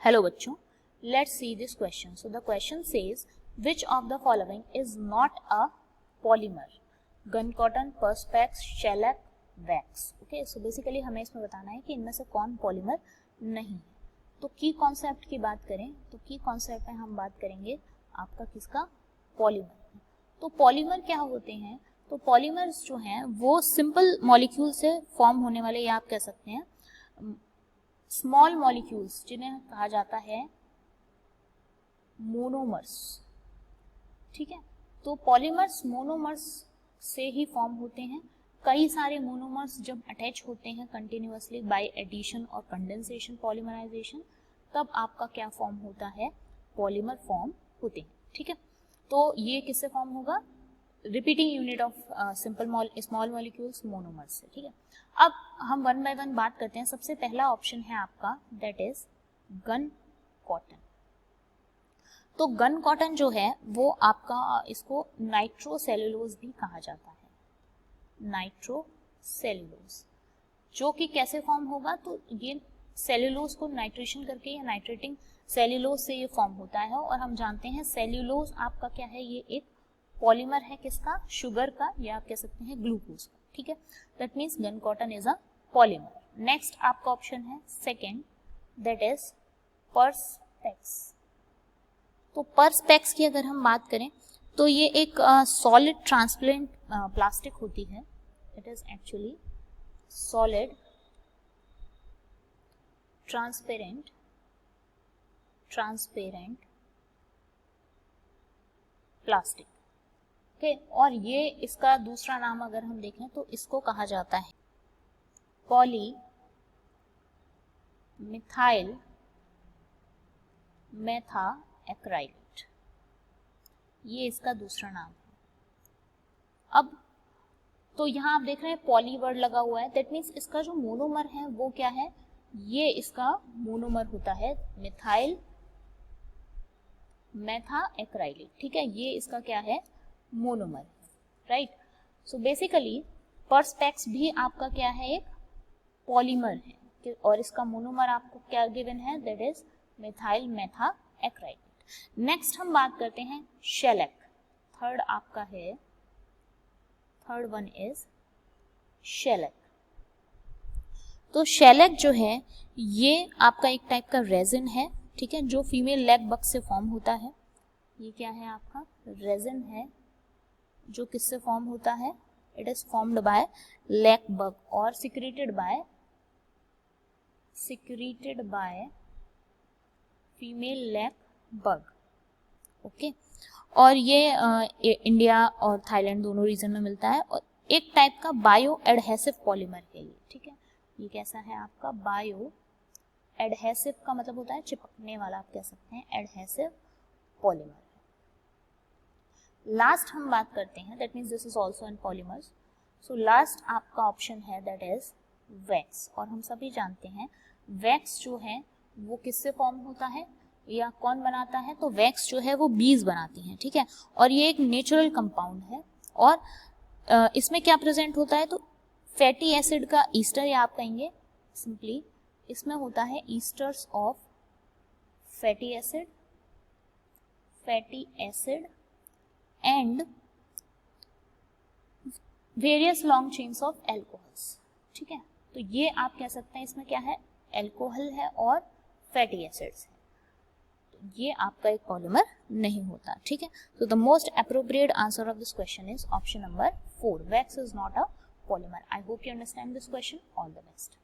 Hello बच्चों, let's see this question. So the question says, which of the following is not a polymer? Gun cotton, perspex, shellac, wax. Okay, so basically हमें इसमें बताना है कि इनमें से कौन पॉलीमर नहीं है. तो की कॉन्सेप्ट की बात करें तो की कॉन्सेप्ट में हम बात करेंगे आपका किसका, पॉलीमर. तो पॉलीमर क्या होते हैं? तो पॉलीमर्स जो हैं वो सिंपल मॉलिक्यूल से फॉर्म होने वाले, या आप कह सकते हैं स्मॉल मॉलिक्यूल्स, जिन्हें कहा जाता है मोनोमर्स. ठीक है, तो पॉलीमर्स मोनोमर्स से ही फॉर्म होते हैं. कई सारे मोनोमर्स जब अटैच होते हैं कंटिन्यूअसली बाय एडिशन और कंडेंसेशन, पॉलीमराइजेशन, तब आपका क्या फॉर्म होता है, पॉलीमर फॉर्म होते हैं. ठीक है, तो ये किससे फॉर्म होगा, repeating unit of simple small molecules, monomers से. ठीक है, अब हम वन बाय वन बात करते हैं. सबसे पहला ऑप्शन है आपका, दैट इज गन कॉटन. तो गन कॉटन जो है वो आपका, इसको नाइट्रोसेल्यूलोज भी कहा जाता है. नाइट्रोसेल्यूलोज जो कि कैसे फॉर्म होगा, तो ये सेल्यूलोज को नाइट्रेशन करके या नाइट्रेटिंग सेल्यूलोज से ये फॉर्म होता है. और हम जानते हैं सेल्यूलोज आपका क्या है, ये एक पॉलीमर है किसका, शुगर का, या आप कह सकते हैं ग्लूकोज का. ठीक है, that means gun cotton is a polymer. Next आपका ऑप्शन है सेकेंड, दैट इज पर्सपेक्स. तो पर्सपेक्स की अगर हम बात करें तो ये एक सॉलिड ट्रांसपेरेंट प्लास्टिक होती है. It is actually solid transparent plastic. Okay, और ये इसका दूसरा नाम अगर हम देखें तो इसको कहा जाता है पॉली मिथाइल मेथा एक्राइलेट. ये इसका दूसरा नाम है. अब तो यहां आप देख रहे हैं पॉली वर्ड लगा हुआ है, दैट मीन्स इसका जो मोनोमर है वो क्या है, ये इसका मोनोमर होता है मिथाइल मेथा एक्राइलेट. ठीक है, ये इसका क्या है, monomer. Right, so basically Perspex भी आपका क्या है, एक पॉलीमर है, और इसका मोनोमर आपको क्या गिवन है, that is methyl methacrylate. Next हम बात करते हैं शेलैक. थर्ड आपका है, थर्ड वन इज शेलैक. तो शेलैक जो है ये आपका एक टाइप का रेजिन है. ठीक है, जो फीमेल लेग बग से फॉर्म होता है. ये क्या है आपका, रेजिन है जो किससे फॉर्म होता है, it is formed by lac bug और secreted by female lac bug. Okay, और ये इंडिया और थाईलैंड दोनों रीजन में मिलता है, और एक टाइप का बायो एडहेसिव पॉलीमर है ये. ठीक है, ये कैसा है आपका, बायो एडहेसिव का मतलब होता है चिपकने वाला, आप कह सकते हैं एडहेसिव पॉलीमर. लास्ट हम बात करते हैं, that means this is also in polymers. So last आपका ऑप्शन है दैट इज वैक्स. और हम सभी जानते हैं वैक्स जो है वो किससे फॉर्म होता है या कौन बनाता है, तो वैक्स जो है वो बीज बनाती हैं. ठीक है, और ये एक नेचुरल कंपाउंड है, और इसमें क्या प्रेजेंट होता है, तो फैटी एसिड का ईस्टर, या आप कहेंगे सिंपली इसमें होता है esters of fatty acid and various long chains of alcohols. ठीक है, तो ये आप कह सकते हैं इसमें क्या है, एल्कोहल है और फैटी एसिड्स है. तो ये आपका एक पॉलीमर नहीं होता. ठीक है, so the most appropriate answer of this question is option number 4. Wax is not a polymer. I hope you understand this question. All the best.